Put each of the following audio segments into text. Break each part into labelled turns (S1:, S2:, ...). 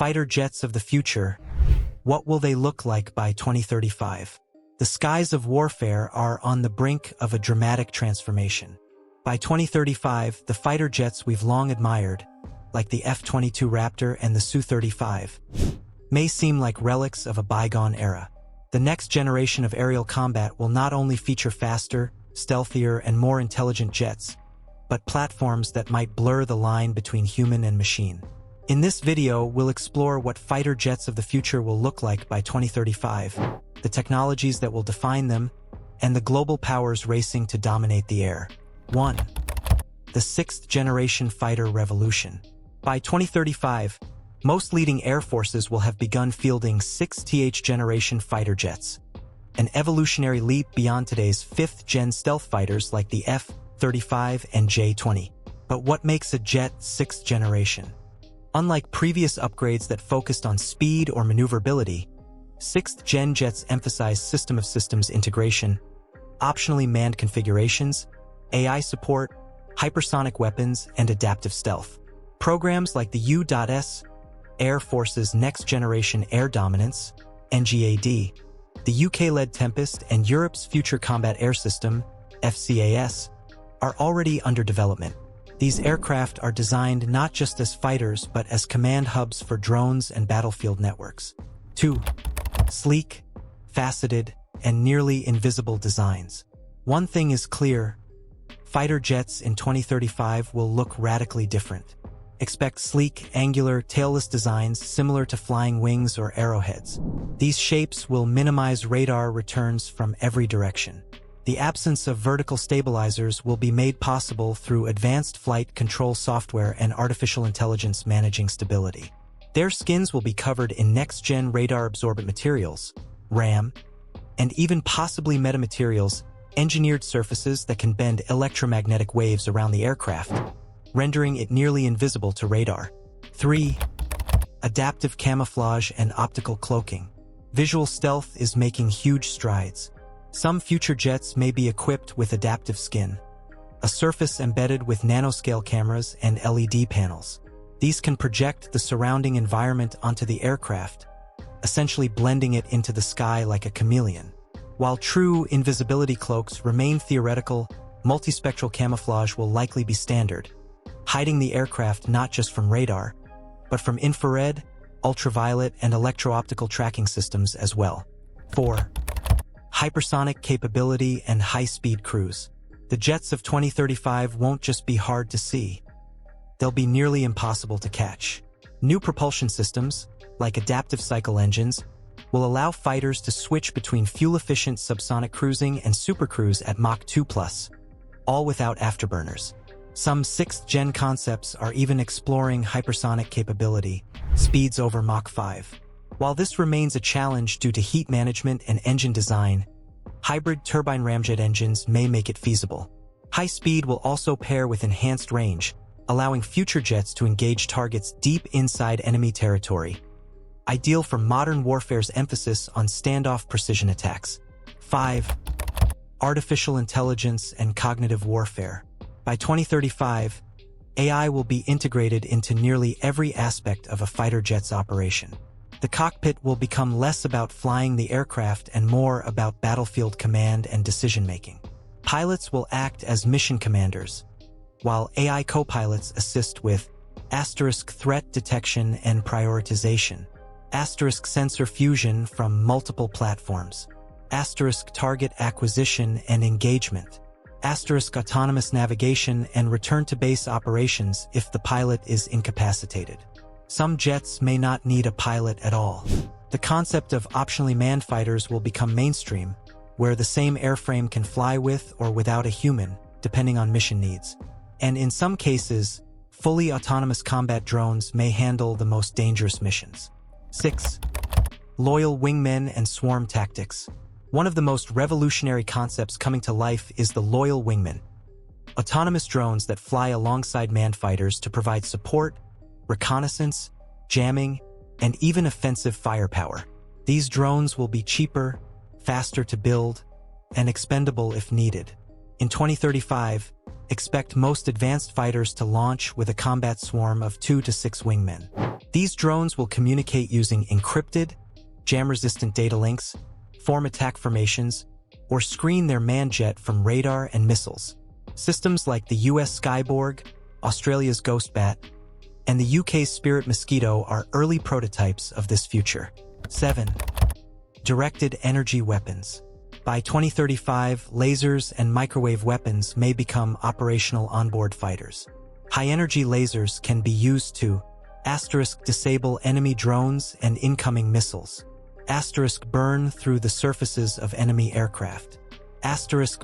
S1: Fighter jets of the future. What will they look like by 2035? The skies of warfare are on the brink of a dramatic transformation. By 2035, the fighter jets we've long admired, like the F-22 Raptor and the Su-35, may seem like relics of a bygone era. The next generation of aerial combat will not only feature faster, stealthier, and more intelligent jets, but platforms that might blur the line between human and machine. In this video, we'll explore what fighter jets of the future will look like by 2035, the technologies that will define them, and the global powers racing to dominate the air. 1. The sixth-generation fighter revolution. By 2035, most leading air forces will have begun fielding sixth-generation fighter jets, an evolutionary leap beyond today's fifth-gen stealth fighters like the F-35 and J-20. But what makes a jet sixth generation? Unlike previous upgrades that focused on speed or maneuverability, sixth-gen jets emphasize system of systems integration, optionally manned configurations, AI support, hypersonic weapons, and adaptive stealth. Programs like the U.S. Air Force's Next Generation Air Dominance, NGAD, the UK-led Tempest, and Europe's Future Combat Air System, FCAS, are already under development. These aircraft are designed not just as fighters but as command hubs for drones and battlefield networks. 2. Sleek, faceted, and nearly invisible designs. One thing is clear: fighter jets in 2035 will look radically different. Expect sleek, angular, tailless designs similar to flying wings or arrowheads. These shapes will minimize radar returns from every direction. The absence of vertical stabilizers will be made possible through advanced flight control software and artificial intelligence managing stability. Their skins will be covered in next-gen radar-absorbent materials, RAM, and even possibly metamaterials, engineered surfaces that can bend electromagnetic waves around the aircraft, rendering it nearly invisible to radar. 3. Adaptive camouflage and optical cloaking. Visual stealth is making huge strides. Some future jets may be equipped with adaptive skin, a surface embedded with nanoscale cameras and LED panels. These can project the surrounding environment onto the aircraft, essentially blending it into the sky like a chameleon. While true invisibility cloaks remain theoretical, multispectral camouflage will likely be standard, hiding the aircraft not just from radar, but from infrared, ultraviolet, and electro-optical tracking systems as well. 4. Hypersonic capability and high-speed cruise. The jets of 2035 won't just be hard to see. They'll be nearly impossible to catch. New propulsion systems, like adaptive cycle engines, will allow fighters to switch between fuel-efficient subsonic cruising and supercruise at Mach 2+, all without afterburners. Some sixth-gen concepts are even exploring hypersonic capability, speeds over Mach 5. While this remains a challenge due to heat management and engine design, hybrid turbine ramjet engines may make it feasible. High speed will also pair with enhanced range, allowing future jets to engage targets deep inside enemy territory, ideal for modern warfare's emphasis on standoff precision attacks. 5. Artificial intelligence and cognitive warfare. By 2035, AI will be integrated into nearly every aspect of a fighter jet's operation. The cockpit will become less about flying the aircraft and more about battlefield command and decision-making. Pilots will act as mission commanders, while AI co-pilots assist with threat detection and prioritization, sensor fusion from multiple platforms, target acquisition and engagement, autonomous navigation and return-to-base operations if the pilot is incapacitated. Some jets may not need a pilot at all. The concept of optionally manned fighters will become mainstream, where the same airframe can fly with or without a human, depending on mission needs. And in some cases, fully autonomous combat drones may handle the most dangerous missions. 6. Loyal wingmen and swarm tactics. One of the most revolutionary concepts coming to life is the loyal wingman. Autonomous drones that fly alongside manned fighters to provide support, reconnaissance, jamming, and even offensive firepower. These drones will be cheaper, faster to build, and expendable if needed. In 2035, expect most advanced fighters to launch with a combat swarm of 2 to 6 wingmen. These drones will communicate using encrypted, jam-resistant data links, form attack formations, or screen their manned jet from radar and missiles. Systems like the US Skyborg, Australia's Ghostbat, and the UK's Spirit Mosquito are early prototypes of this future. 7. Directed energy weapons. By 2035, lasers and microwave weapons may become operational onboard fighters. High-energy lasers can be used to disable enemy drones and incoming missiles, burn through the surfaces of enemy aircraft,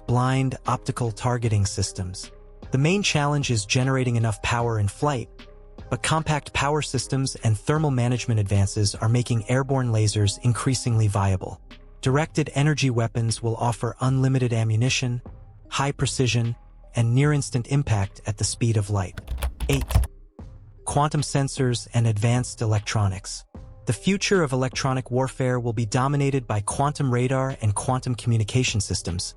S1: blind optical targeting systems. The main challenge is generating enough power in flight, but compact power systems and thermal management advances are making airborne lasers increasingly viable. Directed energy weapons will offer unlimited ammunition, high precision, and near-instant impact at the speed of light. 8. Quantum sensors and advanced electronics. The future of electronic warfare will be dominated by quantum radar and quantum communication systems,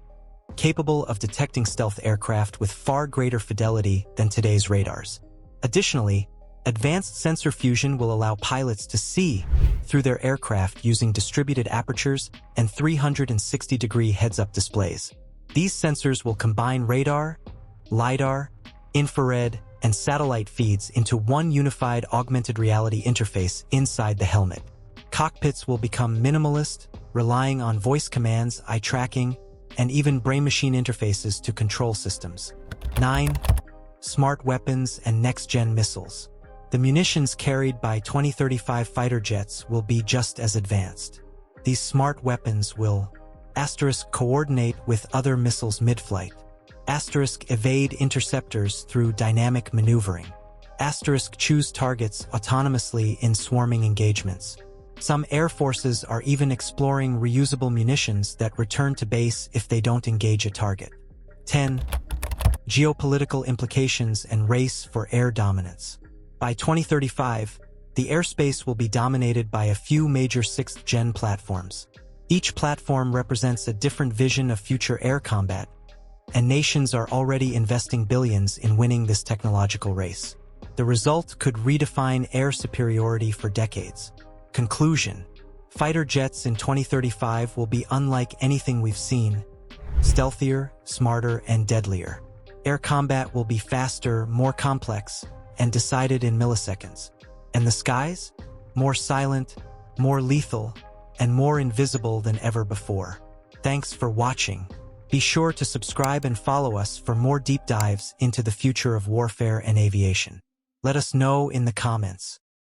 S1: capable of detecting stealth aircraft with far greater fidelity than today's radars. Additionally, advanced sensor fusion will allow pilots to see through their aircraft using distributed apertures and 360-degree heads-up displays. These sensors will combine radar, LiDAR, infrared, and satellite feeds into one unified augmented reality interface inside the helmet. Cockpits will become minimalist, relying on voice commands, eye tracking, and even brain-machine interfaces to control systems. 9. Smart weapons and next-gen missiles. The munitions carried by 2035 fighter jets will be just as advanced. These smart weapons will coordinate with other missiles mid-flight, evade interceptors through dynamic maneuvering, choose targets autonomously in swarming engagements. Some air forces are even exploring reusable munitions that return to base if they don't engage a target. 10. Geopolitical implications and race for air dominance. By 2035, the airspace will be dominated by a few major 6th-gen platforms. Each platform represents a different vision of future air combat, and nations are already investing billions in winning this technological race. The result could redefine air superiority for decades. Conclusion: fighter jets in 2035 will be unlike anything we've seen. Stealthier, smarter, and deadlier. Air combat will be faster, more complex, and decided in milliseconds. And the skies? More silent, more lethal, and more invisible than ever before. Thanks for watching. Be sure to subscribe and follow us for more deep dives into the future of warfare and aviation. Let us know in the comments.